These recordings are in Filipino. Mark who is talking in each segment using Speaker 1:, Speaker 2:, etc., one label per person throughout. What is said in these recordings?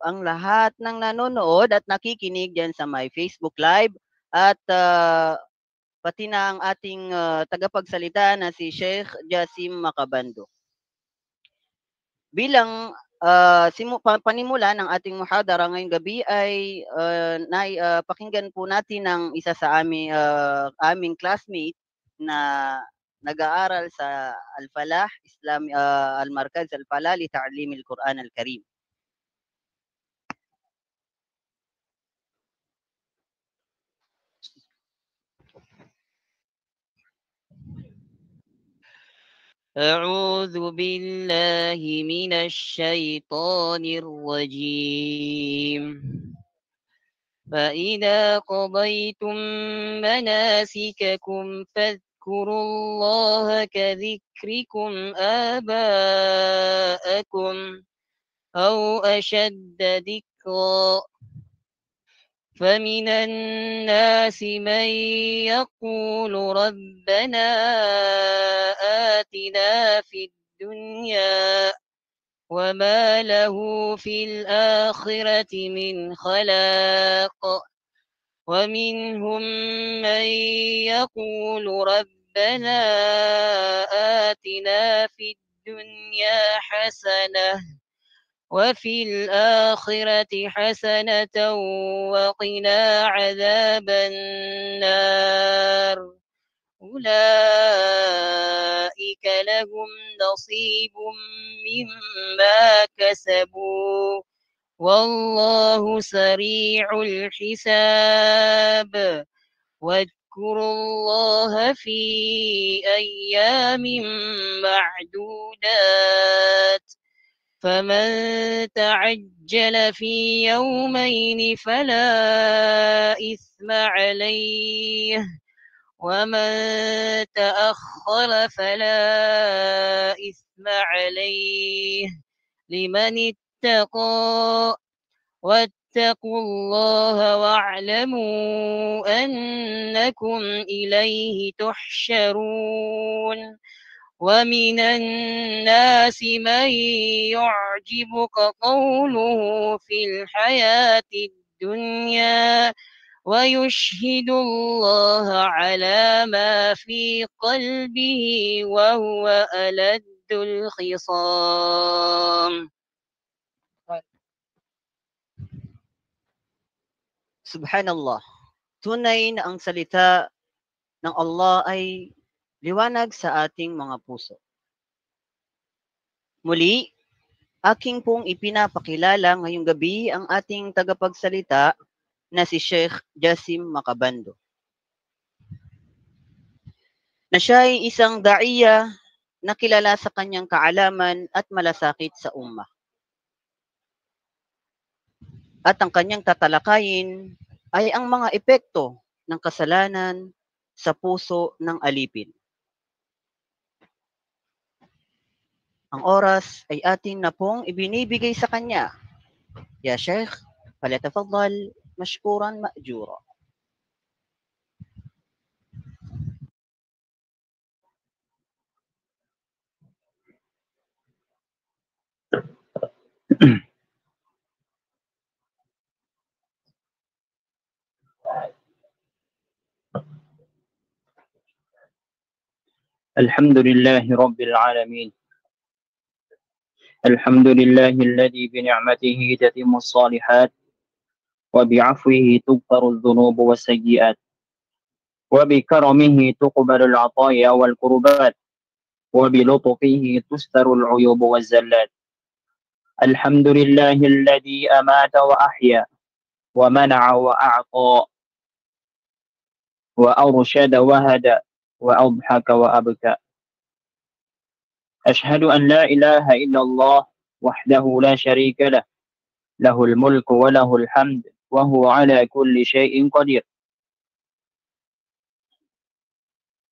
Speaker 1: ang lahat ng nanonood at nakikinig diyan sa my Facebook Live at pati na ang ating tagapagsalita na si Sheikh Jassim Macabando. Bilang panimula ng ating muhadara ngayong gabi ay pakinggan po natin ang isa sa aming classmate na nag-aaral sa Al-Falah Al-Markaz Al-Falah li Ta'lim Al-Quran Al-Karim. أعوذ بالله من الشيطان الرجيم فإذا قضيتم مناسككم فاذكروا الله كذكركم آباءكم أو أشد ذكرا فمن الناس من يقول ربنا آتنا في الدنيا وما له في الآخرة من خلاق ومنهم من يقول ربنا آتنا في الدنيا حسنة وفي الآخرة حسنة وقنا عذاب النار أولئك لهم نصيب مما كسبوا والله سريع الحساب واذكروا الله في أيام معدودات فمن تعجل في يومين فلا إثم عليه ومن تأخر فلا إثم عليه لمن اتقى واتقوا الله واعلموا أنكم إليه تحشرون ومن الناس من يعجبك قوله في الحياة الدنيا ويشهد الله على ما في قلبه وهو ألد الخصام. Subhanallah. Tunay na ang salita ng Allah ay liwanag sa ating mga puso. Muli, aking pong ipinapakilala ngayong gabi ang ating tagapagsalita na si Sheikh Jassim Macabando. Na siya ay isang da'iya na kilala sa kanyang kaalaman at malasakit sa ummah. At ang kanyang tatalakayin ay ang mga epekto ng kasalanan sa puso ng alipin. Ang oras ay atin na pong ibinibigay sa kanya. Ya Sheikh, falyatafaddal mashkuran ma'jura.
Speaker 2: الحمد لله رب العالمين. الحمد لله الذي بنعمته تتم الصالحات وبعفوه تغفر الذنوب والسيئات وبكرمه تقبل العطايا والقربات وبلطفه تستر العيوب والزلات. الحمد لله الذي أمات وأحيا ومنع وأعطى وأرشد وهدى وأضحك وأبكى. أشهد أن لا إله إلا الله وحده لا شريك له، له الملك وله الحمد وهو على كل شيء قدير.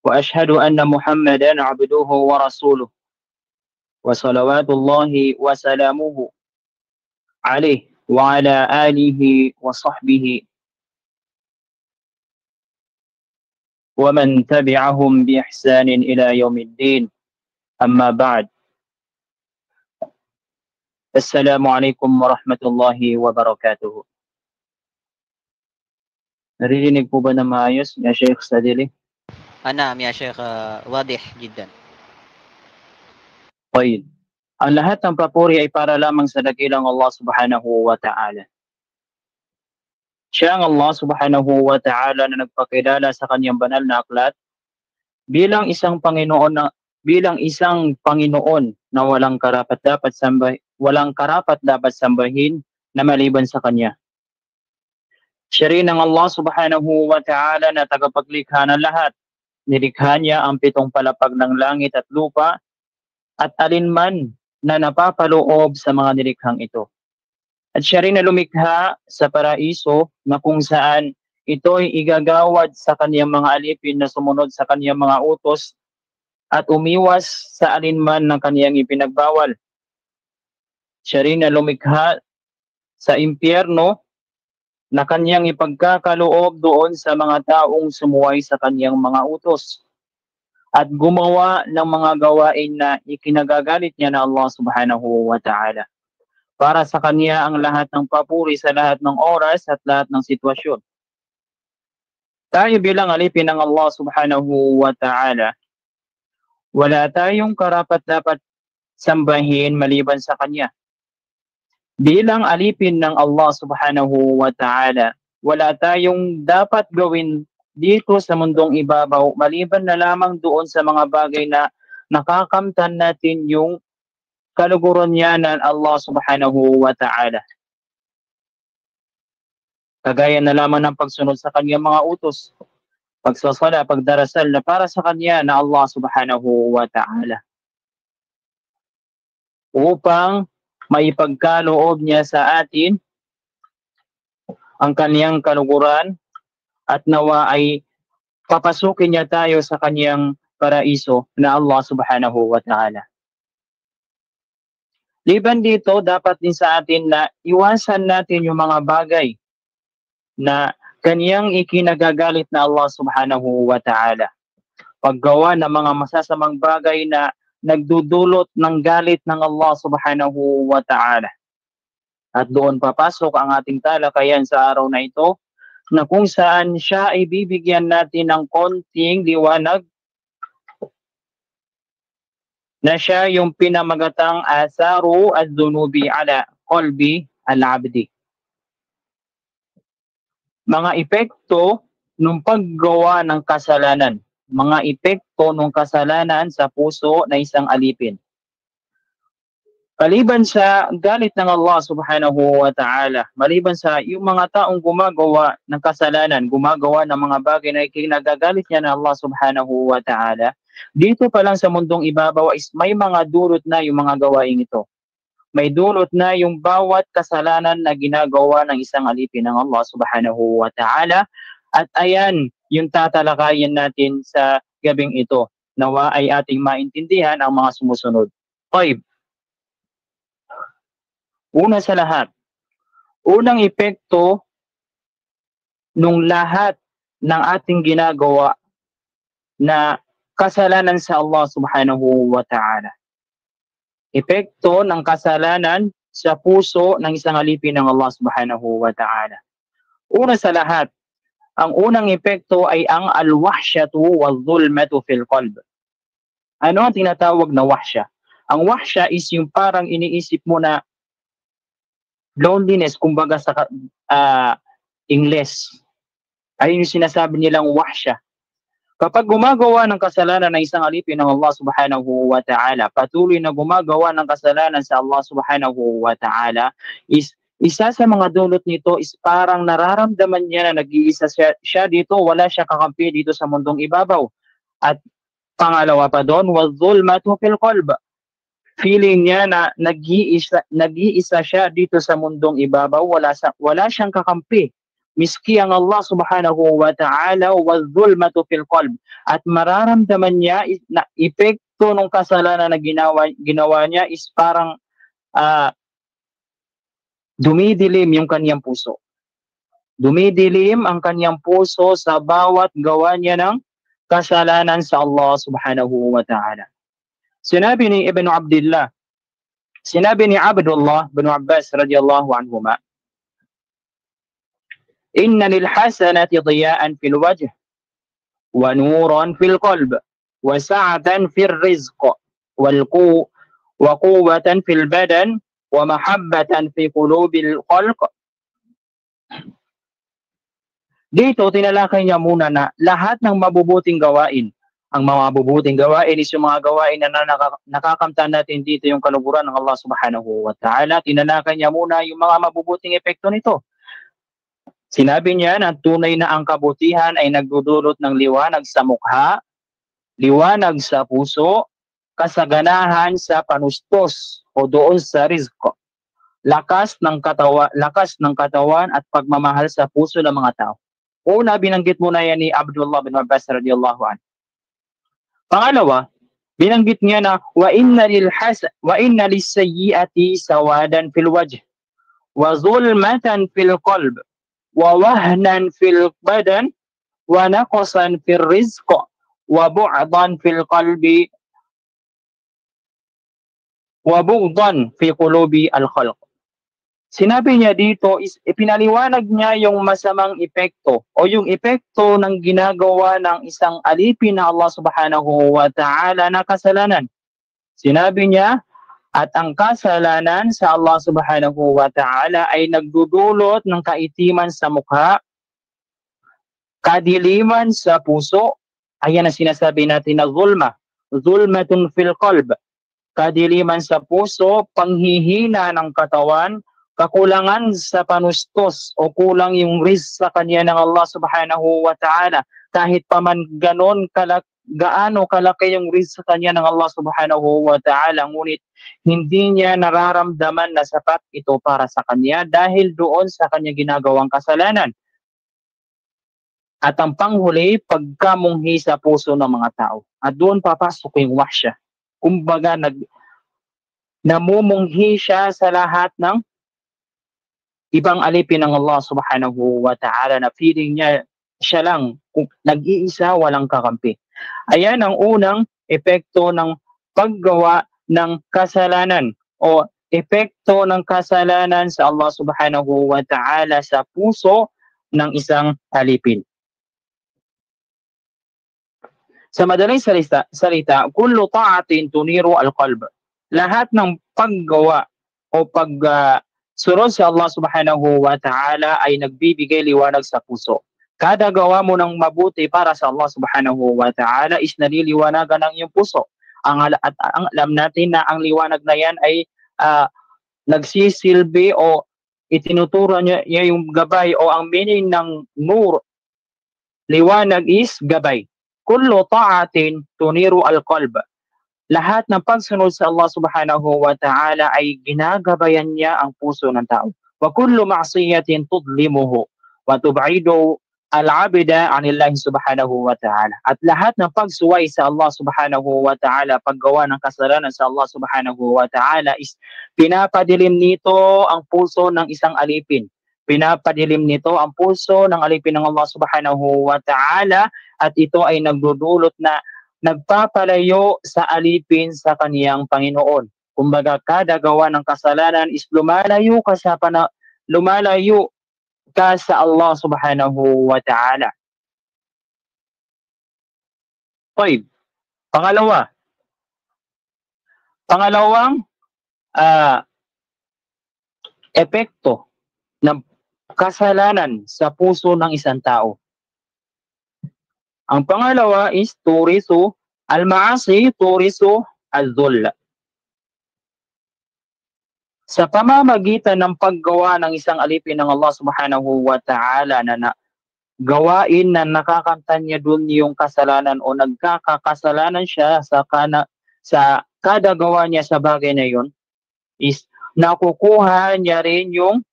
Speaker 2: وأشهد أن محمدا عبده ورسوله وصلوات الله وسلامه عليه وعلى آله وصحبه ومن تبعهم بإحسان إلى يوم الدين. أما بعد. Assalamualaikum warahmatullahi wabarakatuh. Naririnig po ba na maayos, ya Sheikh Sadili?
Speaker 1: نعم يا شيخ واضح جدا.
Speaker 2: طيب. Ang lahat ng papuri ay para lamang sa dakilang Allah subhanahu wa ta'ala. Siya ang Allah subhanahu wa ta'ala na nagpakilala sa kanyang banal na aklat bilang isang Panginoon na walang karapat dapat sambahin na maliban sa kanya. Siya rin ang Allah subhanahu wa ta'ala na tagapaglikha ng lahat. Nilikha niya ang 7 palapag ng langit at lupa at alinman na napapaloob sa mga nilikhang ito. At siya rin na lumikha sa paraiso na kung saan ito ay igagawad sa kaniyang mga alipin na sumunod sa kaniyang mga utos at umiwas sa alinman ng kaniyang ipinagbawal. Siya rin na lumikha sa impyerno na kaniyang ipagkakaloob doon sa mga taong sumuway sa kaniyang mga utos at gumawa ng mga gawain na ikinagagalit niya na Allah subhanahu wa ta'ala. Para sa kanya ang lahat ng papuri sa lahat ng oras at lahat ng sitwasyon. Tayo bilang alipin ng Allah subhanahu wa ta'ala, wala tayong karapat-dapat sambahin maliban sa kanya. Bilang alipin ng Allah subhanahu wa ta'ala, wala tayong dapat gawin dito sa mundong ibabaw maliban na lamang doon sa mga bagay na nakakamtan natin yung kaluguran niya ng Allah subhanahu wa ta'ala. Kagaya na lamang ng pagsunod sa kanyang mga utos, pagsasala, pagdarasal na para sa kanya na Allah subhanahu wa ta'ala. Upang maipagkaloob niya sa atin ang kanyang kaluguran at nawa ay papasukin niya tayo sa kanyang paraiso na Allah subhanahu wa ta'ala. Liban dito, dapat din sa atin na iwasan natin yung mga bagay na kaniyang ikinagagalit na Allah subhanahu wa ta'ala. Paggawa ng mga masasamang bagay na nagdudulot ng galit ng Allah subhanahu wa ta'ala. At doon papasok ang ating talakayan sa araw na ito, na kung saan siya ay bibigyan natin ng konting liwanag na siya yung pinamagatang asaru ad-dunubi ala qalbi al-abdi. Mga epekto ng paggawa ng kasalanan. Mga epekto ng kasalanan sa puso na isang alipin. Maliban sa galit ng Allah subhanahu wa ta'ala, maliban sa yung mga taong gumagawa ng kasalanan, gumagawa ng mga bagay na ikinagagalit niya ng Allah subhanahu wa ta'ala, dito pa lang sa mundong ibabaw is may mga dulot na yung mga gawain ito. May dulot na yung bawat kasalanan na ginagawa ng isang alipin ng Allah subhanahu wa ta'ala. At ayan yung tatalakayin natin sa gabing ito. Nawa ay ating maintindihan ang mga sumusunod. Okay. Una sa lahat, unang epekto nung lahat ng ating ginagawa na kasalanan sa Allah subhanahu wa ta'ala. Epekto ng kasalanan sa puso ng isang alipin ng Allah subhanahu wa ta'ala. Una sa lahat, ang unang epekto ay ang al-wahsyatu wal-dhulmatu fil qalb. Ano ang tinatawag na wahsya? Ang wahsya is yung parang iniisip mo na loneliness, kumbaga sa English. Ayun yung sinasabi nilang wahsya. Kapag gumagawa ng kasalanan ng isang alipin ng Allah subhanahu wa ta'ala, patuloy na gumagawa ng kasalanan sa Allah subhanahu wa ta'ala, is isa sa mga dulot nito is parang nararamdaman niya na nag-iisa siya dito, wala siya kakampi dito sa mundong ibabaw. At pangalawa pa doon, wal-dhulmatu fil qalb. Feeling niya na nag-iisa siya dito sa mundong ibabaw, wala siyang kakampi. Miski ang Allah subhanahu wa ta'ala wal-dhulmatu fil qalb. At mararamdaman niya na epekto ng kasalanan na ginawa niya is parang dumidilim yung kanyang puso. Dumidilim ang kanyang puso sa bawat gawa niya ng kasalanan sa Allah subhanahu wa ta'ala. Sinabi ni Ibn Abdullah Sinabi ni Abdullah bin Abbas radhiyallahu anhuma, "Inna lil hasanati diya'an fil wajh wa nuran fil qalb wa sa'atan fil rizq wa quwwatan fil badan wa mahabbatan fi qulubil khalq." Dito, tinalakay niya muna na lahat ng mabubuting gawain, ang mga mabubuting gawain is yung mga gawain na nakakamtan natin dito yung kaluguran ng Allah subhanahu wa ta'ala. Tinalakay niya muna yung mga mabubuting epekto nito. Sinabi niya na tunay na ang kabutihan ay nagdudulot ng liwanag sa mukha, liwanag sa puso, kasaganahan sa panustos o doon sa rizq, lakas ng katawan at pagmamahal sa puso ng mga tao. Una, binanggit muna yan ni Abdullah bin Abbas radiyallahu anhu. Pangalawa, binanggit niya na wa inna lis-sayyi'ati sawadan fil wajh wa zulmatan fil qalb wa wahnan fil badan wa naqsan fil rizq wa bu'dan fil qalbi wa bughdan fi qulubi al-khalq. Sinabi niya dito is ipinaliwanag niya yung masamang epekto o yung epekto ng ginagawa ng isang alipin na Allah subhanahu wa ta'ala na kasalanan. Sinabi niya, at ang kasalanan sa Allah subhanahu wa ta'ala ay nagdudulot ng kaitiman sa mukha, kadiliman sa puso. Ayan ang sinasabi natin na zulmatun fil qalb, kadiliman sa puso, panghihina ng katawan, kakulangan sa panustos o kulang yung rizq sa kanya ng Allah subhanahu wa ta'ala. Kahit pa man ganon gaano kalaki yung rizq sa kanya ng Allah subhanahu wa ta'ala, ngunit hindi niya nararamdaman na sapat ito para sa kanya dahil doon sa kanya ginagawang kasalanan. At ang panghuli, pagkamunghi sa puso ng mga tao. At doon papasok yung wahsya. Kumbaga, namumunghi siya sa lahat ng ibang alipin ng Allah subhanahu wa ta'ala na feeling niya siya lang, nag-iisa, walang kakampi. Ayan ang unang epekto ng paggawa ng kasalanan o epekto ng kasalanan sa Allah subhanahu wa ta'ala sa puso ng isang alipin. Sa madaling salita, kullu ta'atin tuniru al-qalb. Lahat ng paggawa o sunod sa Allah subhanahu wa ta'ala ay nagbibigay liwanag sa puso. Kada gawa mo ng mabuti para sa Allah subhanahu wa ta'ala is naliliwanagan ng iyong puso. Ang alam natin na ang liwanag na yan ay nagsisilbi o itinuturo niya yung gabay o ang meaning ng nur, liwanag is gabay. Kullu ta'atin tuniru al-qalb. Lahat ng pagsunod sa Allah subhanahu wa ta'ala ay ginagabayan niya ang puso ng tao. Wa kullu ma'siyatin tudlimuhu wa tub'idu al-'abda 'anillahi subhanahu wa ta'ala. At lahat ng pagsuway sa Allah subhanahu wa ta'ala, paggawa ng kasalanan sa Allah subhanahu wa ta'ala is pinapadilim nito ang puso ng isang alipin. Pinapadilim nito ang puso ng alipin ng Allah subhanahu wa ta'ala at ito ay nagdudulot na nagpapalayo sa alipin sa kaniyang Panginoon. Kumbaga, kada gawa ng kasalanan is lumalayo ka sa Allah subhanahu wa ta'ala. Okay. Pangalawang epekto ng kasalanan sa puso ng isang tao. Ang pangalawa is turisu al-ma'asi, turisu al-dhul. Sa pamamagitan ng paggawa ng isang alipin ng Allah subhanahu wa ta'ala na gawain na nakakamtan niya dun yung kasalanan o nagkakasalanan siya sa kada gawa niya sa bagay na yun, is nakukuha niya rin yung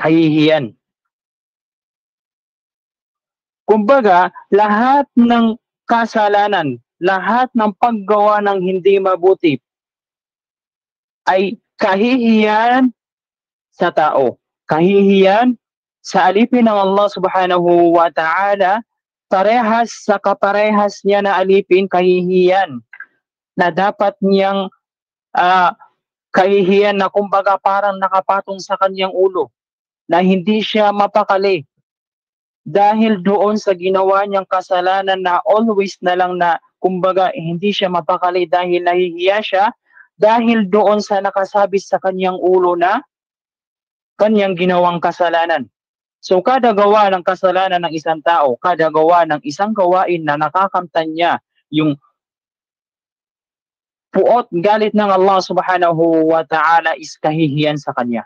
Speaker 2: kahihiyan. Kumbaga, lahat ng kasalanan, lahat ng paggawa ng hindi mabuti ay kahihiyan sa tao. Kahihiyan sa alipin ng Allah subhanahu wa ta'ala, parehas sa kaparehas niya na alipin, kahihiyan na dapat niyang kahihiyan na kumbaga parang nakapatong sa kanyang ulo, na hindi siya mapakali dahil doon sa ginawa niyang kasalanan, na always na lang na kumbaga hindi siya mapakali dahil nahihiya siya dahil doon sa nakasabit sa kanyang ulo na kanyang ginawang kasalanan. So kada gawa ng kasalanan ng isang tao, kada gawa ng isang gawain na nakakamtan niya yung puot galit ng Allah subhanahu wa ta'ala, is kahihiyan sa kanya.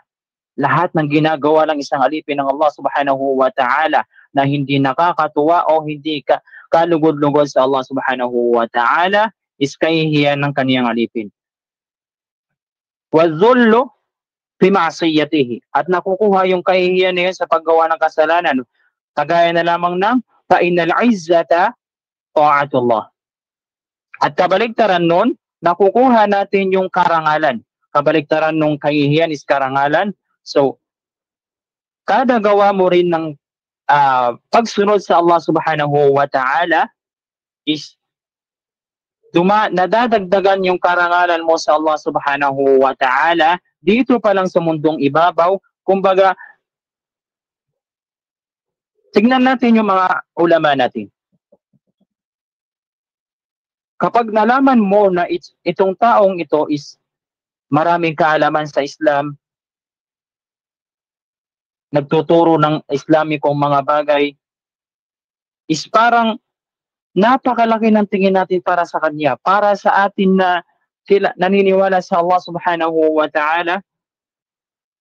Speaker 2: Lahat ng ginagawa ng isang alipin ng Allah subhanahu wa ta'ala na hindi nakakatuwa o hindi kalugod-lugod sa Allah subhanahu wa ta'ala, is kahihiyan ng kaniyang alipin. Wadhullu fi ma'siyatihi, at nakukuha yung kahihiyan na yun sa paggawa ng kasalanan, kagaya na lamang ng fa innal izzata ta'atullah. At kabaligtaran nun, nakukuha natin yung karangalan. Kabaligtaran nung kahihiyan is karangalan. So kada gawa mo rin ng pagsunod sa Allah subhanahu wa ta'ala, is nadadagdagan yung karangalan mo sa Allah subhanahu wa ta'ala dito pa lang sa mundong ibabaw. Kumbaga, tignan natin yung mga ulama natin. Kapag nalaman mo na itong taong ito is maraming kaalaman sa Islam, nagtuturo ng Islamikong mga bagay, is parang napakalaki ng tingin natin para sa kanya, para sa atin na sila naniniwala sa Allah subhanahu wa ta'ala.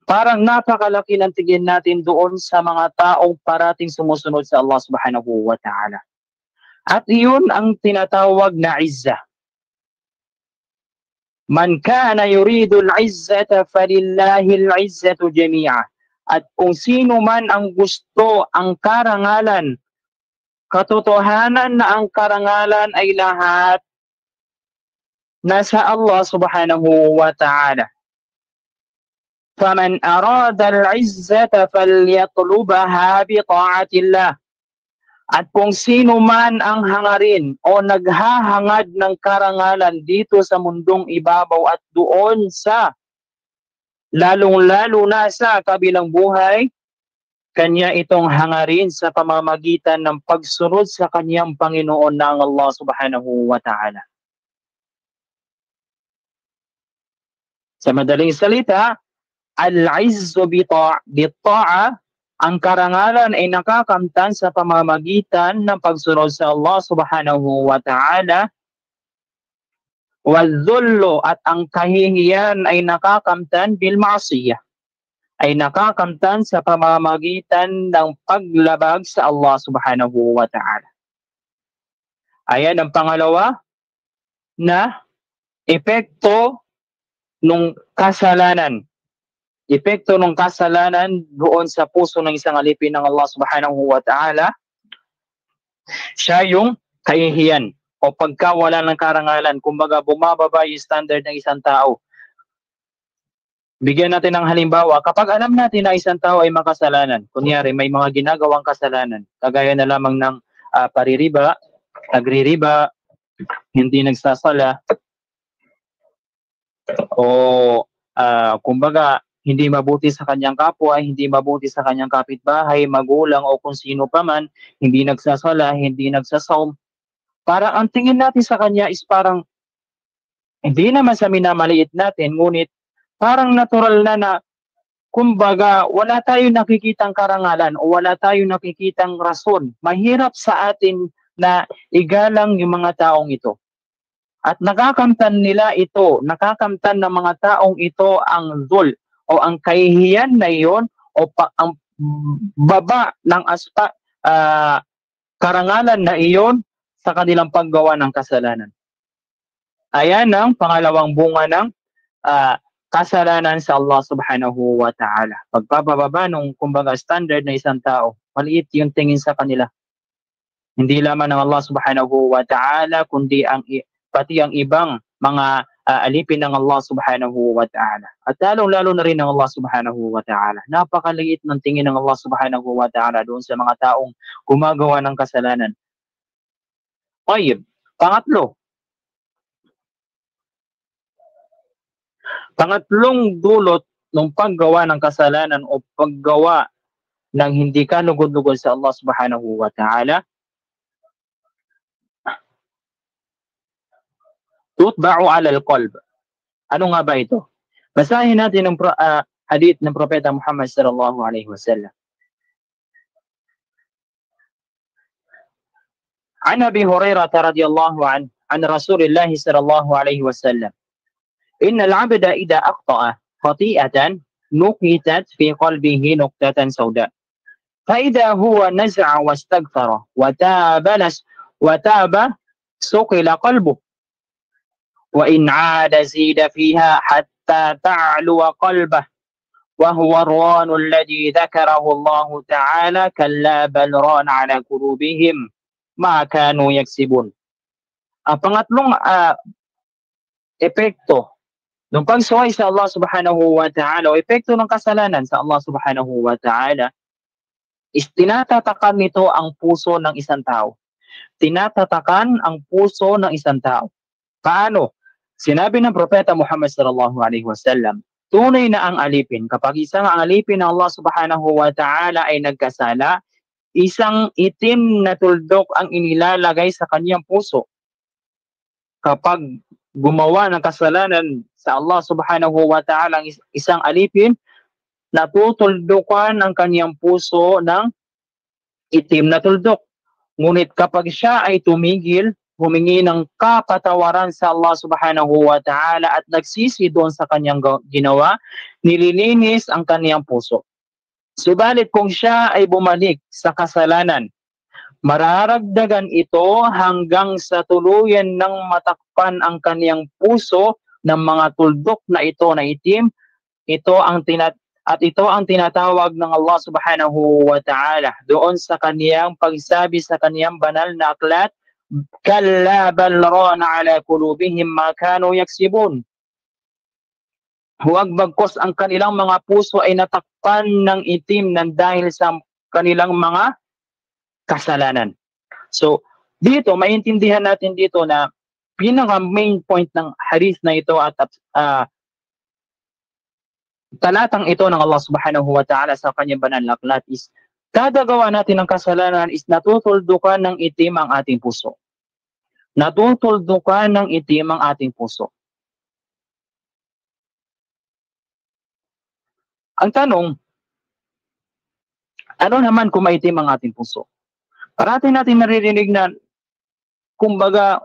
Speaker 2: Parang napakalaki ng tingin natin doon sa mga taong parating sumusunod sa Allah subhanahu wa ta'ala. At iyon ang tinatawag na izzah. Man kana yuridu al-izzata falillahi al-izzatu jami'a. At kung sino man ang gusto ang karangalan, katotohanan na ang karangalan ay lahat nasa Allah subhanahu wa ta'ala. فَمَنْ أَرَادَ الْعِزَّةَ فَلْيَطْلُبَهَا بِطَاعَةِ اللَّهِ. At kung sino man ang hangarin o naghahangad ng karangalan dito sa mundong ibabaw at doon sa lalong-lalo na sa kabilang buhay, kanya itong hangarin sa pamamagitan ng pagsunod sa kanyang Panginoon na ang Allah subhanahu wa ta'ala. Sa madaling salita, al-izzu bita'a, ang karangalan ay nakakamtan sa pamamagitan ng pagsunod sa Allah subhanahu wa ta'ala. Wadhullu, at ang kahihiyan ay nakakamtan bil ma'siyah, ay nakakamtan sa pamamagitan ng paglabag sa Allah subhanahu wa ta'ala. Ayan ang pangalawa na epekto ng kasalanan. Epekto ng kasalanan doon sa puso ng isang alipin ng Allah subhanahu wa ta'ala, siya yung kahihiyan o pagkawala ng karangalan. Kumbaga, bumababa yung standard ng isang tao. Bigyan natin ng halimbawa, kapag alam natin na isang tao ay makasalanan, kunyari may mga ginagawang kasalanan, kagaya na lamang ng paririba, nagririba, hindi nagsasala, o kumbaga, hindi mabuti sa kanyang kapwa, hindi mabuti sa kanyang kapitbahay, magulang o kung sino pa man, hindi nagsasala, hindi nagsasaum. Parang ang tingin natin sa kanya is parang hindi naman sa minamaliit natin, ngunit parang natural na kumbaga wala tayong nakikitang karangalan o wala tayong nakikitang rason. Mahirap sa atin na igalang yung mga taong ito. At nakakamtan nila ito, nakakamtan ng mga taong ito ang dhul o ang kahihiyan na iyon o ang baba ng karangalan na iyon sa kanilang paggawa ng kasalanan. Ayan ang pangalawang bunga ng kasalanan sa Allah subhanahu wa ta'ala. Pagpapababa ng kumbaga standard na isang tao, maliit yung tingin sa kanila. Hindi lamang ng Allah subhanahu wa ta'ala, kundi pati ang ibang mga alipin ng Allah subhanahu wa ta'ala. At lalong-lalo na rin ng Allah subhanahu wa ta'ala. Napakaliit ng tingin ng Allah subhanahu wa ta'ala doon sa mga taong gumagawa ng kasalanan. Pangatlo, Pangatlong dulot ng paggawa ng kasalanan o paggawa ng hindi ka lugod-lugod sa Allah subhanahu wa ta'ala, tutba'u ala al-qalb. Ano nga ba ito? Basahin natin ang hadith ng Propeta Muhammad sallallahu alaihi wasallam. عن أبي هريرة رضي الله عنه عن رسول الله صلى الله عليه وسلم إن العبد إذا أخطأ خطيئة نكتت في قلبه نكتة سوداء فإذا هو نزع واستغفر وتاب سقل قلبه وإن عاد زيد فيها حتى تعلو قلبه وهو الران الذي ذكره الله تعالى كلا بل ران على قلوبهم ما كانوا يكسبون. Ang pangatlong epekto ng pagsuway sa Allah subhanahu wa ta'ala o epekto ng kasalanan sa Allah subhanahu wa ta'ala is tinatatakan nito ang puso ng isang tao. Tinatatakan ang puso ng isang tao. Paano? Sinabi ng Propeta Muhammad sallallahu alaihi wasallam, tunay na ang alipin. Kapag isang alipin ng Allah subhanahu wa ta'ala ay nagkasala, isang itim na tuldok ang inilalagay sa kanyang puso. Kapag gumawa ng kasalanan sa Allah subhanahu wa ta'ala ang isang alipin, natutuldukan ang kanyang puso ng itim na tuldok. Ngunit kapag siya ay tumigil, humingi ng kapatawaran sa Allah subhanahu wa ta'ala at nagsisi doon sa kanyang ginawa, nililinis ang kanyang puso. Subalit kung siya ay bumalik sa kasalanan, mararagdagan ito hanggang sa tuluyan ng matakpan ang kaniyang puso ng mga tuldok na ito na itim. Ito ang tinatawag ng Allah subhanahu wa ta'ala doon sa kaniyang pagsabi sa kaniyang banal na aklat, kalla bal rana ala qulubihim ma kanu yaksibun. Huwag bagkos ang kanilang mga puso ay natakpan ng itim ng dahil sa kanilang mga kasalanan. So, dito, maintindihan natin dito na pinaka-main point ng hadith na ito at talatang ito ng Allah subhanahu wa ta'ala sa kanyang banal na aklat is kada gawa natin ng kasalanan is natutuldukan ng itim ang ating puso. Natutuldukan ng itim ang ating puso. Ang tanong, ano naman kung maitim ang ating puso? Parati natin naririnig na, kumbaga,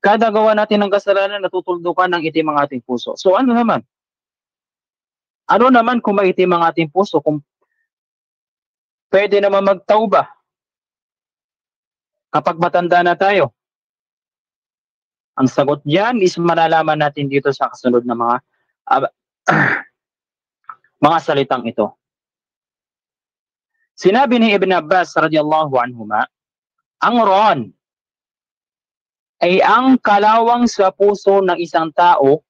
Speaker 2: kada gawa natin ng kasalanan, natutuldukan ng itim ang ating puso. So ano naman? Ano naman kung maitim ang ating puso? Kung pwede naman magtauba kapag matanda na tayo? Ang sagot diyan is malalaman natin dito sa kasunod na mga salitang ito. Sinabi ni Ibn Abbas radiyallahu anhuma, ang ron ay ang kalawang sa puso ng isang tao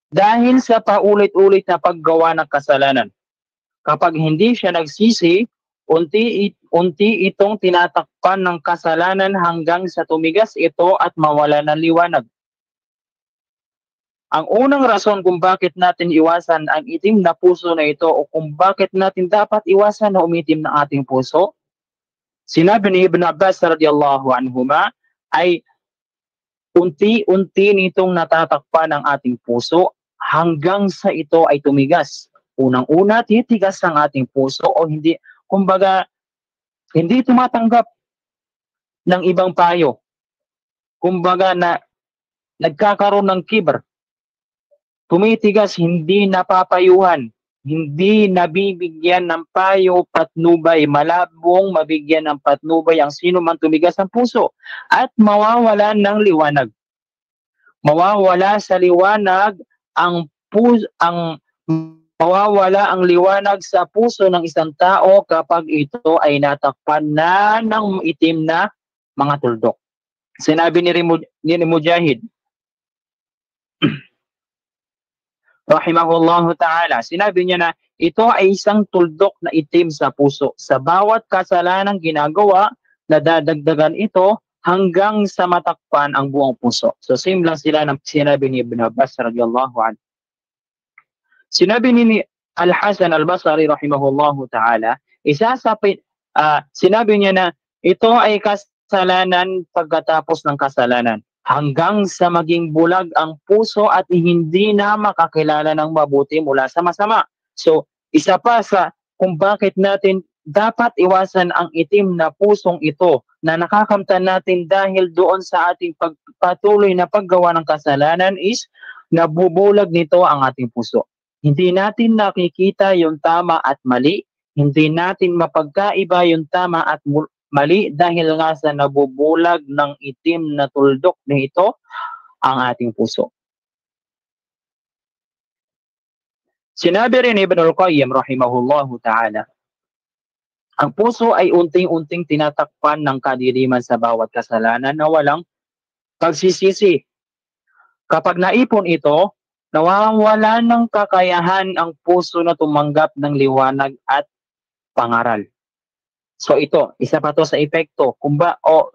Speaker 2: dahil sa paulit-ulit na paggawa ng kasalanan. Kapag hindi siya nagsisi, unti itong tinatakpan ng kasalanan hanggang sa tumigas ito at mawala ng liwanag. Ang unang rason kung bakit natin iwasan ang itim na puso na ito o kung bakit natin dapat iwasan na umitim na ating puso, sinabi ni Ibn Abbas radiyallahu anhuma, ay unti-unti nitong natatakpan ang ating puso hanggang sa ito ay tumigas. Unang-una, titigas ang ating puso o hindi, kumbaga, hindi tumatanggap ng ibang payo. Kumbaga na nagkakaroon ng kiber. Tumitigas, hindi napapayuhan, hindi nabibigyan ng payo, patnubay, malabong mabigyan ng patnubay ang sino man tumigas ang puso at mawawala ng liwanag. Mawawala sa liwanag mawawala ang liwanag sa puso ng isang tao kapag ito ay natakpan na ng itim na mga tuldok. Sinabi ni Mujahid rahimahullahu ta'ala, sinabi niya na ito ay isang tuldok na itim sa puso. Sa bawat kasalanang ginagawa, nadadagdagan ito hanggang sa matakpan ang buong puso. So same lang sila ng sinabi ni Ibn Abbas radiyallahu anhu. Sinabi ni Al-Hasan Al-Basri rahimahullahu ta'ala, sinabi niya na ito ay kasalanan pagkatapos ng kasalanan hanggang sa maging bulag ang puso at hindi na makakilala ng mabuti mula sa masama. So, isa pa sa kung bakit natin dapat iwasan ang itim na pusong ito na nakakamtan natin dahil doon sa ating patuloy na paggawa ng kasalanan is nabubulag nito ang ating puso. Hindi natin nakikita yung tama at mali. Hindi natin mapagkaiba yung tama at mali dahil nga sa nabubulag ng itim na tuldok na ito ang ating puso. Sinabi rin Ibn al-Qayyim rahimahullahu ta'ala, ang puso ay unting-unting tinatakpan ng kadiliman sa bawat kasalanan na walang pagsisisi. Kapag naipon ito, nawawala ng kakayahan ang puso na tumanggap ng liwanag at pangaral. So ito, isa pa to sa epekto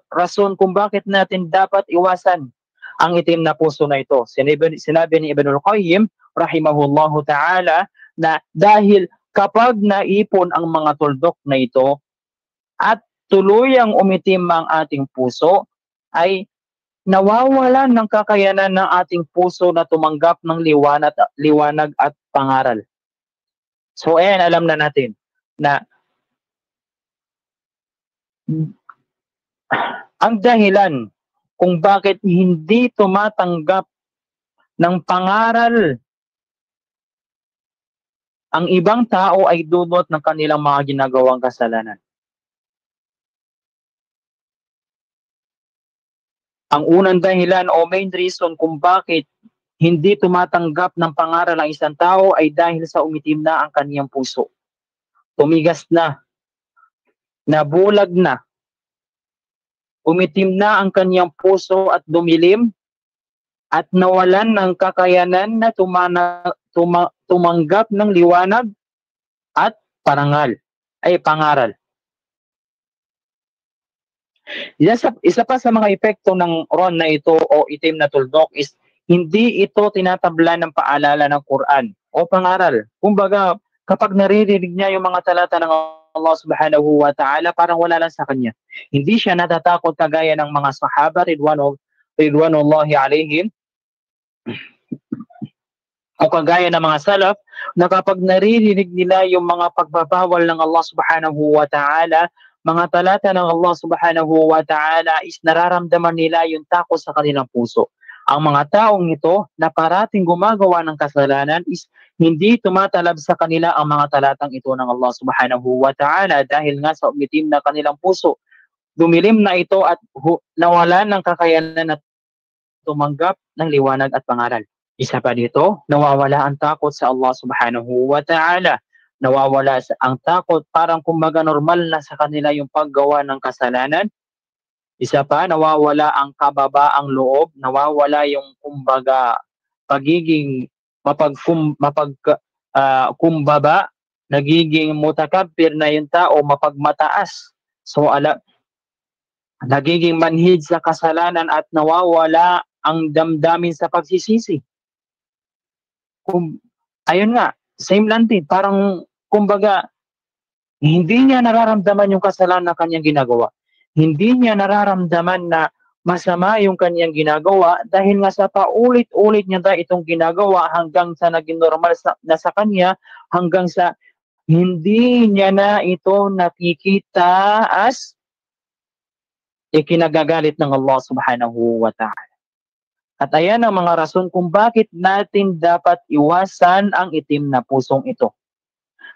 Speaker 2: rason kung bakit natin dapat iwasan ang itim na puso na ito. Sinabi ni Ibn al-Qayyim rahimahullahu ta'ala na dahil kapag naipon ang mga tuldok na ito at tuluyang umitim ang ating puso, ay nawawalan ng kakayanan ng ating puso na tumanggap ng liwanag at pangaral. So ayan, alam na natin na ang dahilan kung bakit hindi tumatanggap ng pangaral ang ibang tao ay dulot ng kanilang mga ginagawang kasalanan. Ang unang dahilan o main reason kung bakit hindi tumatanggap ng pangaral ang isang tao ay dahil sa umitim na ang kaniyang puso. Tumigas na, nabulag na, umitim na ang kaniyang puso at dumilim at nawalan ng kakayanan na tumanggap ng liwanag at pangaral. Isa pa sa mga epekto ng ron na ito o itim na tuldok is hindi ito tinatabla ng paalala ng Quran o pangaral. Kumbaga, kapag naririnig niya yung mga talata ng Allah subhanahu wa ta'ala, parang wala lang sa kanya. Hindi siya natatakot kagaya ng mga sahaba ridwanullahi alaihim o kagaya ng mga salaf na kapag naririnig nila yung mga pagbabawal ng Allah subhanahu wa ta'ala, mga talata ng Allah subhanahu wa ta'ala is nararamdaman nila yung takot sa kanilang puso. Ang mga taong ito na parating gumagawa ng kasalanan is hindi tumatalab sa kanila ang mga talatang ito ng Allah subhanahu wa ta'ala dahil nga sa umitim na kanilang puso. Dumilim na ito at nawalan ng kakayanan na tumanggap ng liwanag at pangaral. Isa pa dito, nawawala ang takot sa Allah subhanahu wa ta'ala. Nawawala ang takot, parang kumbaga normal na sa kanila yung paggawa ng kasalanan. Isa pa, nawawala ang kababaang loob, nawawala yung kumbaga pagiging kumbaba, nagiging mutakabbir na yung tao, mapagmataas. So nagiging manhid sa kasalanan at nawawala ang damdamin sa pagsisisi. Ayun nga, same lang din, parang kumbaga hindi niya nararamdaman yung kasalanan na kanyang ginagawa. Hindi niya nararamdaman na masama yung kanyang ginagawa dahil nga sa paulit-ulit niya itong ginagawa hanggang sa naging normal na sa kanya, hanggang sa hindi niya na ito nakikita as ikinagagalit ng Allah subhanahu wa ta'ala. At ayan ang mga rason kung bakit natin dapat iwasan ang itim na pusong ito.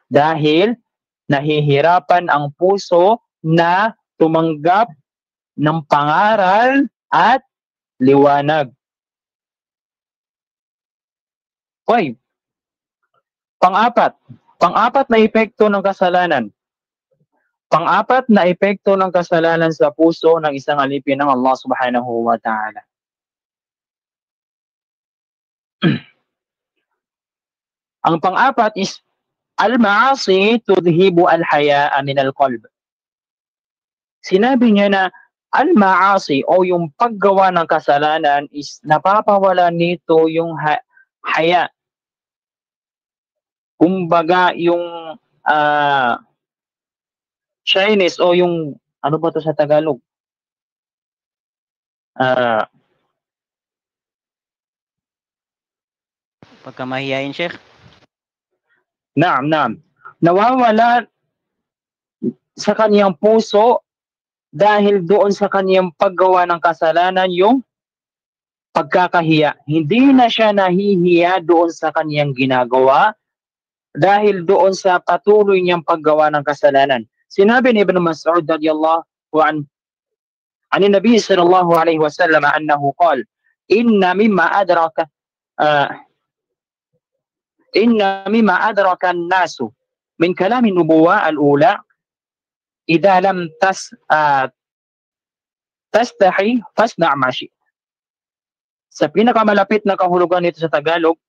Speaker 2: Dahil nahihirapan ang puso na tumanggap ng pangaral at liwanag. Okay. Pang-apat na epekto ng kasalanan. Pang-apat na epekto ng kasalanan sa puso ng isang alipin ng Allah subhanahu wa ta'ala. Ang pang-apat is al-ma'asi tudhibu al-haya'a min al-qalb. Sinabi niya na Al-ma'asi o yung paggawa ng kasalanan is napapawala nito yung haya. Kumbaga yung shyness o yung ano ba to sa Tagalog?
Speaker 1: Pagkamahiyain, Sheikh.
Speaker 2: Naam. Nawawala sa kaniyang puso dahil doon sa kaniyang paggawa ng kasalanan yung pagkakahiya. Hindi na siya nahihiya doon sa kaniyang ginagawa dahil doon sa patuloy niyang paggawa ng kasalanan. Sinabi ni Ibn Mas'ud radiyallahu an Nabi sallallahu alaihi wasallam annahu qala inna mimma adraka an-nasu min kalam an-nubuwah al-ula idza lam tastahi fasna' ma shi'. Sa pinakamalapit na kahulugan nito sa Tagalog,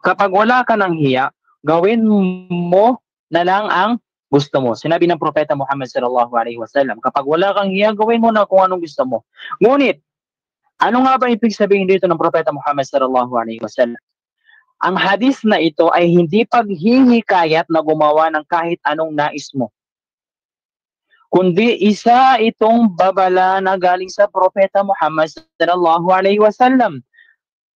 Speaker 2: kapag wala ka ng hiya, gawin mo na lang ang gusto mo. Sinabi ng Propeta Muhammad sallallahu alaihi wasallam, kapag wala kang hiya, gawin mo na kung anong gusto mo. Ngunit, ano nga ba ibig sabihin dito ng Propeta Muhammad sallallahu alaihi wasallam? Ang hadis na ito ay hindi paghihikayat na gumawa ng kahit anong nais mo, kundi isa itong babala na galing sa Propeta Muhammad sallallahu alaihi wasallam.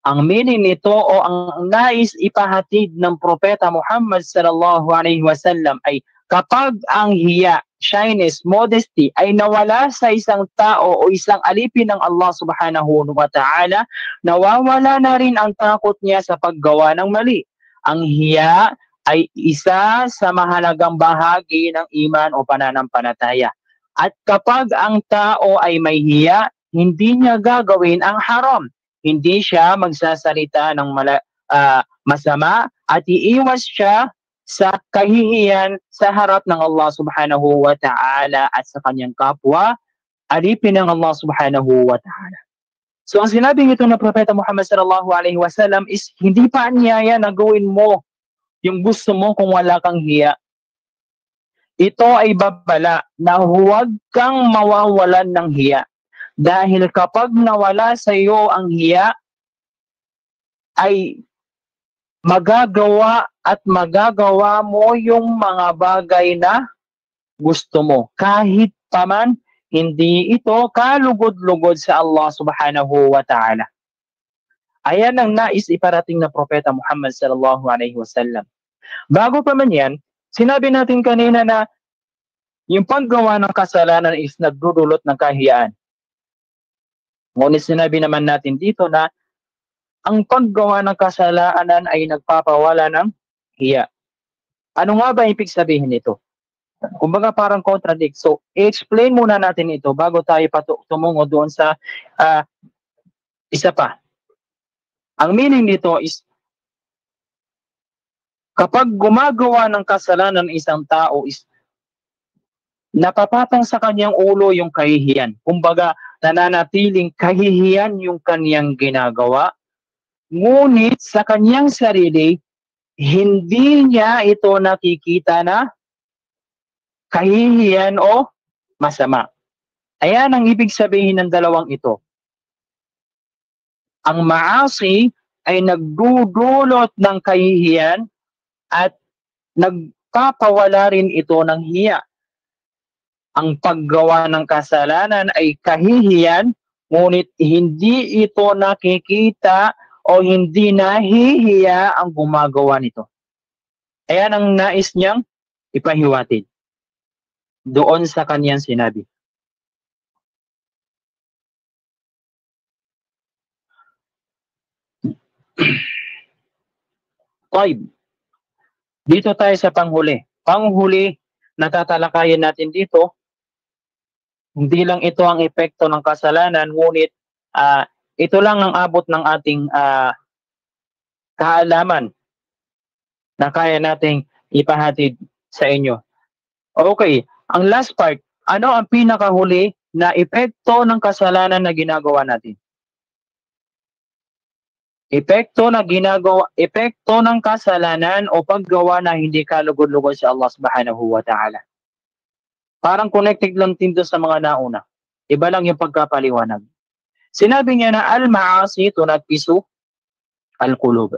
Speaker 2: Ang meaning nito o ang nais ipahatid ng Propeta Muhammad sallallahu alaihi wasallam ay kapag ang hiya, shyness, modesty ay nawala sa isang tao o isang alipin ng Allah subhanahu wa ta'ala, nawawala na rin ang takot niya sa paggawa ng mali. Ang hiya ay isa sa mahalagang bahagi ng iman o pananampalataya. At kapag ang tao ay may hiya, hindi niya gagawin ang haram. Hindi siya magsasalita ng masama at iiwas siya sa kahihiyan sa harap ng Allah subhanahu wa ta'ala at sa kanyang kapwa, alipin ng Allah subhanahu wa ta'ala. So ang sinabi nito ng Propeta Muhammad sallallahu alaihi wasallam is hindi pa niyaya na gawin mo yung gusto mo kung wala kang hiya. Ito ay babala na huwag kang mawawalan ng hiya. Dahil kapag nawala sa iyo ang hiya, ay magagawa mo yung mga bagay na gusto mo. Kahit paman, hindi ito kalugod-lugod sa Allah subhanahu wa ta'ala. Ayan ang nais iparating na Propeta Muhammad sallallahu alaihi wasallam. Bago pa man yan, sinabi natin kanina na yung paggawa ng kasalanan is nagdudulot ng kahiyaan. Ngunit sinabi naman natin dito na ang paggawa ng kasalanan ay nagpapawala ng hiya. Ano nga ba ibig sabihin nito? Kumbaga parang contradict. So, i-explain muna natin ito bago tayo tumungo doon sa isa pa. Ang meaning nito is kapag gumagawa ng kasalanan isang tao is napapatong sa kanyang ulo yung kahihiyan. Kumbaga, nananatiling kahihiyan yung kanyang ginagawa. Ngunit sa kanyang sarili, hindi niya ito nakikita na kahihiyan o masama. Ayan ang ibig sabihin ng dalawang ito. Ang maasi ay nagdudulot ng kahihiyan at nagpapawala rin ito ng hiya. Ang paggawa ng kasalanan ay kahihiyan, ngunit hindi ito nakikita o hindi nahihiya ang gumagawa nito. Ayan ang nais niyang ipahiwatig doon sa kanyang sinabi. Taib. Dito tayo sa panghuli. Panghuli na tatalakayin natin dito, hindi lang ito ang epekto ng kasalanan, ngunit ito lang ang abot ng ating kaalaman na kaya nating ipahatid sa inyo. Okay, ang last part, ano ang pinakahuli na epekto ng kasalanan na ginagawa natin? Epekto ng kasalanan o paggawa na hindi kalugod-lugod sa Allah subhanahu wa ta'ala. Parang connected lang din doon sa mga nauna. Iba lang yung pagkapaliwanag. Sinabi niya na al-ma'asi tunakkisu al-qulub.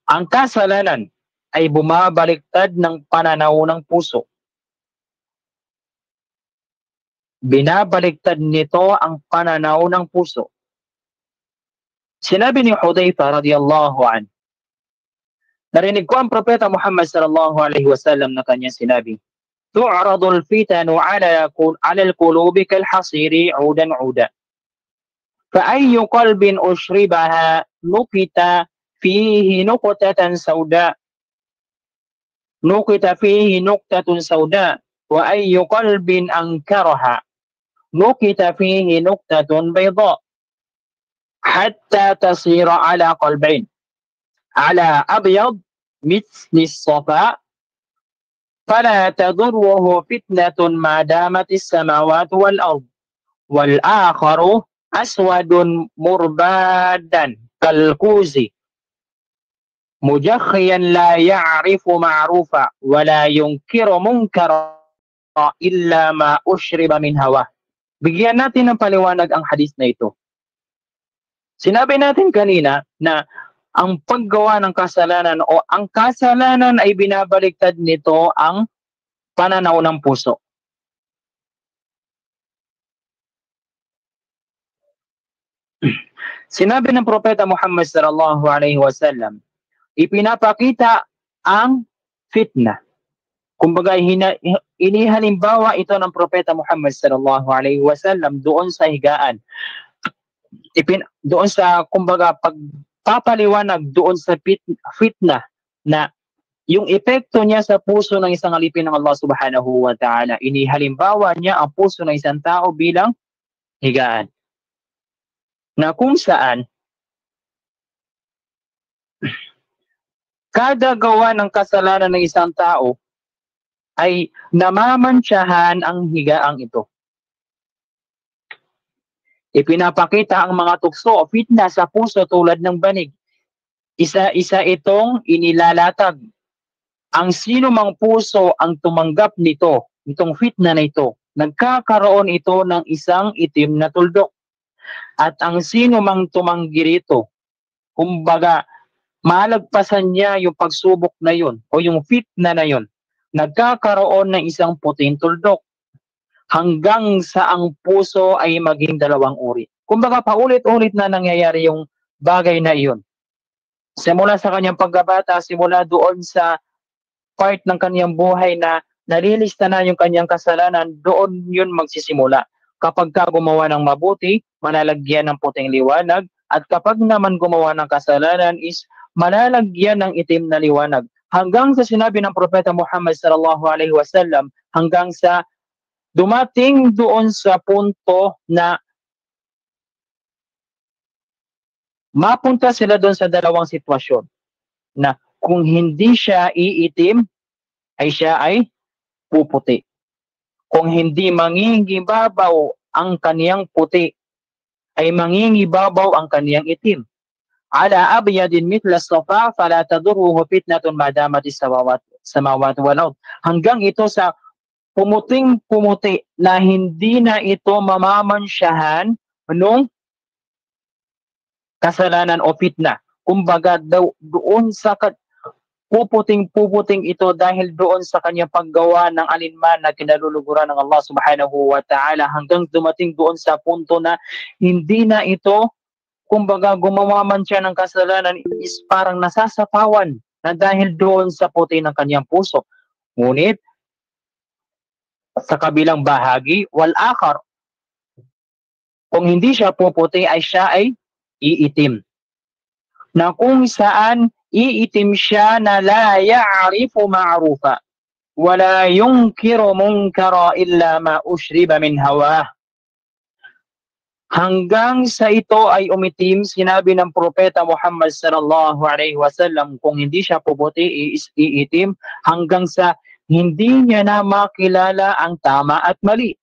Speaker 2: Ang kasalanan ay bumabaliktad ng pananaw ng puso. Binabaliktad nito ang pananaw ng puso. Sinabi ni Hudayfa radiyallahu anhu, narinig ko ang propeta Muhammad sallallahu alaihi wasallam na kanya sinabi, tu'radul fitanu ala al-qulubi kal-hasiri 'udan 'uda. فأي قلب أشربها نكت فيه نقطة سوداء وأي قلب أنكرها نكت فيه نقطة بيضاء حتى تصير على قلبين على أبيض مثل الصفاء فلا تضره فتنة ما دامت السماوات والأرض والآخر أسود مربادا كالكوز مجخيا لا يعرف معروفا ولا ينكر منكرا إلا ما أشرب من هواه. Bigyan natin ng paliwanag ang hadith na ito. Sinabi natin kanina na ang paggawa ng kasalanan o ang kasalanan ay binabaliktad nito ang pananaw ng puso. Sinabi ng propeta Muhammad sallallahu alaihi wasallam, ipinapakita ang fitna. Kumbaga inihalimbawa ito ng propeta Muhammad sallallahu alaihi wasallam doon sa higaan. Doon sa kumbaga pagpapaliwanag doon sa fitna na yung epekto niya sa puso ng isang alipin ng Allah subhanahu wa ta'ala. Inihalimbawa niya ang puso ng isang tao bilang higaan. Na kung saan kada gawa ng kasalanan ng isang tao ay namamantsahan ang higaang ito. Ipinapakita ang mga tukso o fitna sa puso tulad ng banig. Isa-isa itong inilalatag. Ang sino mang puso ang tumanggap nito, itong fitna na ito, nagkakaroon ito ng isang itim na tuldok. At ang sino mang tumanggi rito, kumbaga, malagpasan niya yung pagsubok na yun o yung fitna na yun, nagkakaroon ng isang puting tuldok hanggang sa ang puso ay maging dalawang uri. Kumbaga, paulit-ulit na nangyayari yung bagay na iyon. Simula sa kanyang pagkabata, simula doon sa part ng kanyang buhay na nalilista na yung kanyang kasalanan, doon yun magsisimula. Kapag ka gumawa ng mabuti, malalagyan ng puting liwanag, at kapag naman gumawa ng kasalanan is malalagyan ng itim na liwanag. Hanggang sa sinabi ng propeta Muhammad sallallahu alaihi wasallam, hanggang sa dumating doon sa punto na mapunta sila doon sa dalawang sitwasyon. Na kung hindi siya iitim, ay siya ay puputi. Kung hindi mangingibabaw ang kaniyang puti, ay mangingibabaw ang kaniyang itim. Ala abyadin mithla safa fala tadurruhu fitnatun madamat samawat wal ard. Hanggang ito sa pumuting-pumuti na hindi na ito mamamansyahan nung kasalanan o fitna. Kumbaga doon sa puputing ito dahil doon sa kanyang paggawa ng alinman na kinaluluguran ng Allah subhanahu wa ta'ala, hanggang dumating doon sa punto na hindi na ito, kumbaga gumawa man siya ng kasalanan, is parang nasasapawan na dahil doon sa puti ng kanyang puso. Ngunit sa kabilang bahagi, wal akhar, kung hindi siya puputi ay siya ay iitim. Na kung saan iitim siya na la ya'rifu ma'rufa wala yunkiru munkara illa ma ushriba min hawa. Hanggang sa ito ay umitim, sinabi ng propeta Muhammad sallallahu alaihi wasallam, kung hindi siya puputi, iitim, hanggang sa hindi niya na makilala ang tama at mali.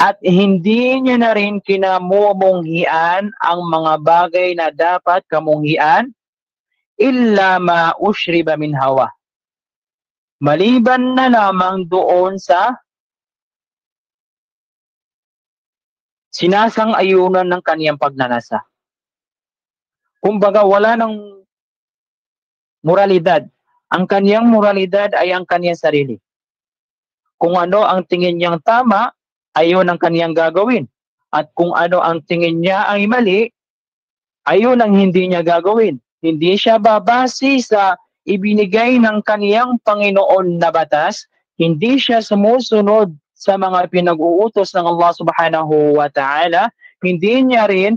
Speaker 2: At hindi niya na rin kinamumunghian ang mga bagay na dapat kamunghian illa ma ushriba min hawa. Maliban na lamang doon sa sinasang-ayunan ng kaniyang pagnanasa. Kumbaga, wala ng moralidad. Ang kaniyang moralidad ay ang kaniyang sarili. Kung ano ang tingin niyang tama, ayun ang kaniyang gagawin. At kung ano ang tingin niya ay mali, ayun ang hindi niya gagawin. Hindi siya babase sa ibinigay ng kaniyang Panginoon na batas, hindi siya sumusunod sa mga pinag-uutos ng Allah subhanahu wa ta'ala, hindi niya rin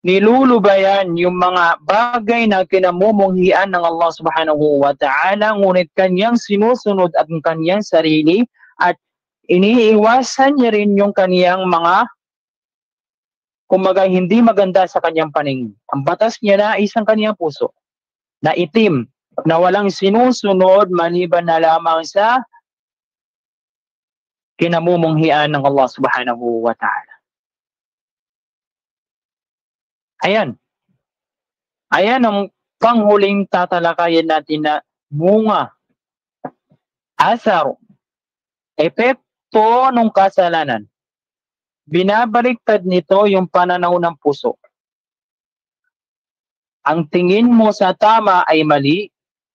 Speaker 2: nilulubayan yung mga bagay na kinamumunghian ng Allah subhanahu wa ta'ala, ngunit kanyang sinusunod at kanyang sarili, at iniiwasan niya rin yung kaniyang mga kumbaga hindi maganda sa kanyang paningin. Ang batas niya na isang kaniyang puso, na itim, na walang sinusunod maliban na lamang sa kinamumunghian ng Allah subhanahu wa ta'ala. Ayan. Ayan ang panghuling tatalakayan natin na bunga, asar, epekto ng kasalanan. Binabaliktad nito yung pananaw ng puso. Ang tingin mo sa tama ay mali,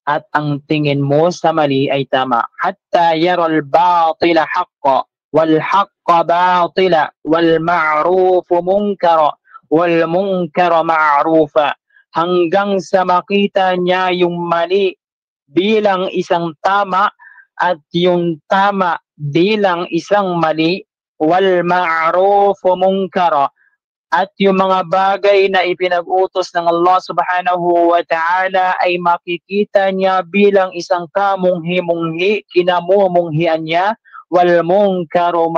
Speaker 2: at ang tingin mo sa mali ay tama. Hatta yaral batila haqqa, wal haqqa batila, wal ma'rufu munkara, wal munkara ma'rufa. Hanggang sa makita niya yung mali bilang isang tama at yung tama bilang isang mali, wal ma'rufu munkara, at yung mga bagay na ipinag-utos ng Allah subhanahu wa ta'ala ay makikita niya bilang isang kamunghi-munghi, kinamumunghian niya, wal munkaru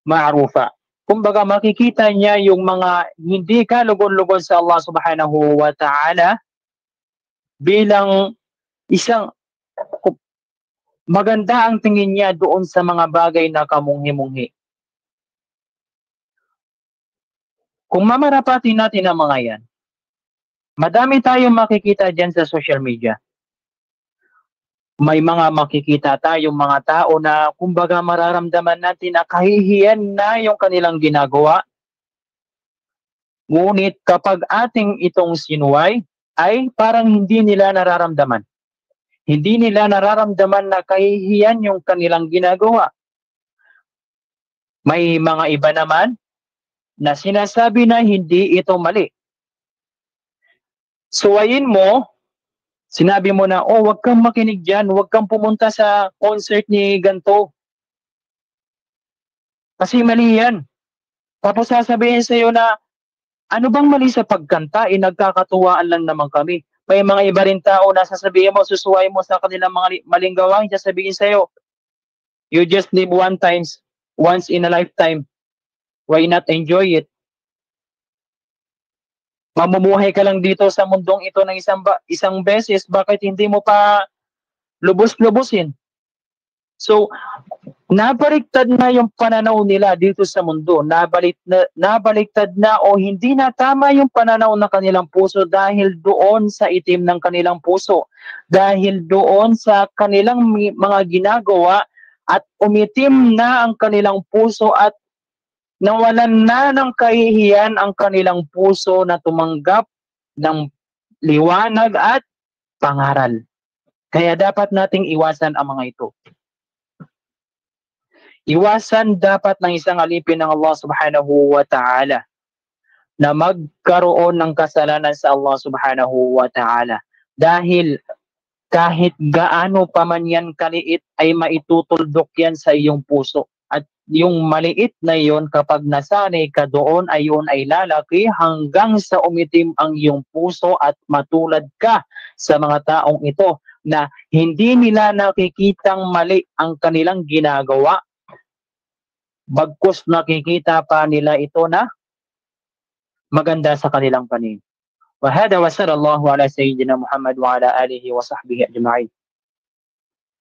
Speaker 2: ma'rufa. Kumbaga makikita niya yung mga hindi kalugon-lugon sa Allah subhanahu wa ta'ala bilang isang maganda ang tingin niya doon sa mga bagay na kamunghi-munghi. Kung mamarapati natin ang mga yan, madami tayong makikita dyan sa social media. May mga makikita tayong mga tao na kumbaga mararamdaman natin na kahihiyan na yung kanilang ginagawa. Ngunit kapag ating itong sinuway, ay parang hindi nila nararamdaman. Hindi nila nararamdaman na kahihiyan yung kanilang ginagawa. May mga iba naman na sinasabi na hindi ito mali. Suwayin mo, sinabi mo na, oh, wag kang makinig dyan, wag kang pumunta sa concert ni ganto. Kasi mali yan. Tapos sasabihin sa'yo na, ano bang mali sa pagkanta? Nagkakatuwaan lang naman kami. May mga iba rin tao na sasabihin mo, susuway mo sa kanilang mga maling gawain, sasabihin sa'yo, you just live once in a lifetime. Why not enjoy it? Mamumuhay ka lang dito sa mundong ito ng isang beses, bakit hindi mo pa lubos-lubusin? So, nabaliktad na yung pananaw nila dito sa mundo. Nabaliktad na o hindi na tama yung pananaw ng kanilang puso dahil doon sa itim ng kanilang puso. Dahil doon sa kanilang mga ginagawa, at umitim na ang kanilang puso at nawalan na ng kahihiyan ang kanilang puso na tumanggap ng liwanag at pangaral. Kaya dapat nating iwasan ang mga ito. Iwasan dapat ng isang alipin ng Allah subhanahu wa ta'ala na magkaroon ng kasalanan sa Allah subhanahu wa ta'ala. Dahil kahit gaano pa man yan kaliit ay maitutuldok yan sa iyong puso. At yung maliit na yon kapag nasanay ka doon ay yun ay lalaki hanggang sa umitim ang iyong puso at matulad ka sa mga taong ito na hindi nila nakikitang mali ang kanilang ginagawa, bagkus nakikita pa nila ito na maganda sa kanilang paningin. Wa hada wa sallallahu ala sayyidina Muhammad wa ala alihi wa sahbihi ajma'in.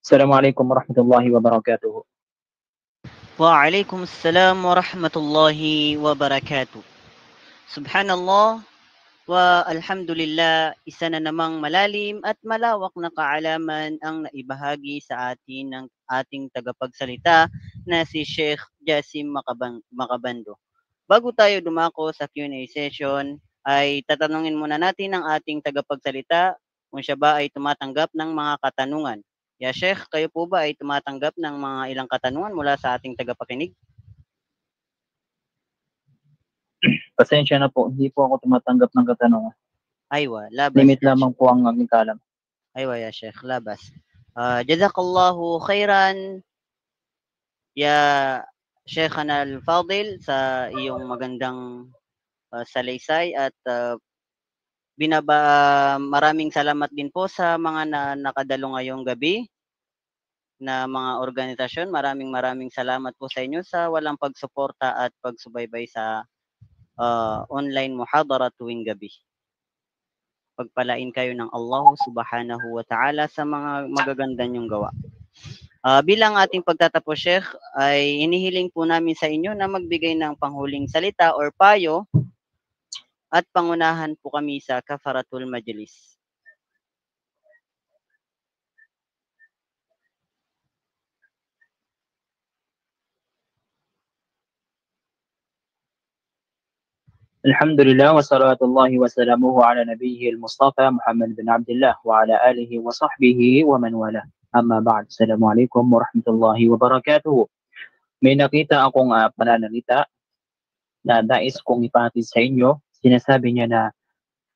Speaker 2: Assalamualaikum warahmatullahi wabarakatuh.
Speaker 1: Waalaikum assalam warahmatullahi wabarakatuh. Subhanallah wa alhamdulillah, isa na namang malalim at malawak na kaalaman ang naibahagi sa atin ng ating tagapagsalita na si Sheikh Jasim Makabando. Bago tayo dumako sa Q&A session, ay tatanungin muna natin ang ating tagapagsalita kung siya ba ay tumatanggap ng mga katanungan. Ya Sheikh, kayo po ba ay tumatanggap ng mga ilang katanungan mula sa ating tagapakinig?
Speaker 2: Pasensya na po, hindi po ako tumatanggap ng katanungan.
Speaker 1: Aywa, labas.
Speaker 2: Limit lamang po ang aking kalam.
Speaker 1: Aywa ya Sheikh, labas. Jazakallahu khairan ya Sheikhana al-Fadil sa iyong magandang salaysay at maraming salamat din po sa mga nakadalo ngayong gabi na mga organisasyon. Maraming salamat po sa inyo sa walang pagsuporta at pagsubaybay sa online muhadara tuwing gabi. Pagpalain kayo ng Allah subhanahu wa ta'ala sa mga magaganda niyong gawa. Bilang ating pagtatapos, Sheikh, ay inihiling po namin sa inyo na magbigay ng panghuling salita or payo at pangunahan po kami sa kafaratul majlis.
Speaker 2: Alhamdulillah wa salatullahi wa salamuhu ala nabiyhi al-Mustafa Muhammad bin Abdullah wa ala alihi wa sahbihi wa man wala. Amma ba'd. Assalamualaikum warahmatullahi wabarakatuh. May nakita akong pananalita na nais kong ipahatid sa inyo. Sinasabi niya na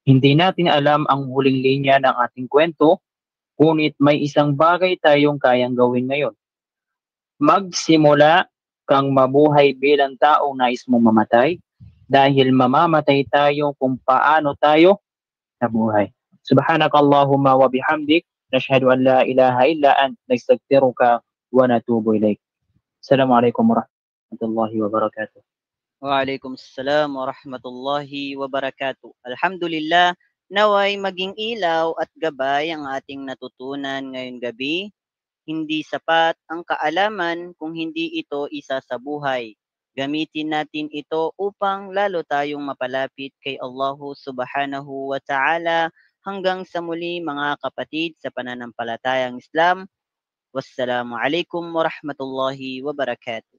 Speaker 2: hindi natin alam ang huling linya ng ating kwento, ngunit may isang bagay tayong kayang gawin ngayon. Magsimula kang mabuhay bilang taong nais mong mamatay dahil mamamatay tayo kung paano tayo nabuhay. Subhanakallahumma wa bihamdik, nashhadu an la ilaha illa ant, nastaghfiruka wa natubu ilaik. Assalamualaikum warahmatullahi wabarakatuh.
Speaker 1: Waalaikumsalam warahmatullahi wabarakatuh. Alhamdulillah, naway maging ilaw at gabay ang ating natutunan ngayong gabi. Hindi sapat ang kaalaman kung hindi ito isa sa buhay. Gamitin natin ito upang lalo tayong mapalapit kay Allah subhanahu wa ta'ala. Hanggang sa muli mga kapatid sa pananampalatayang Islam. Wassalamualaikum warahmatullahi wabarakatuh.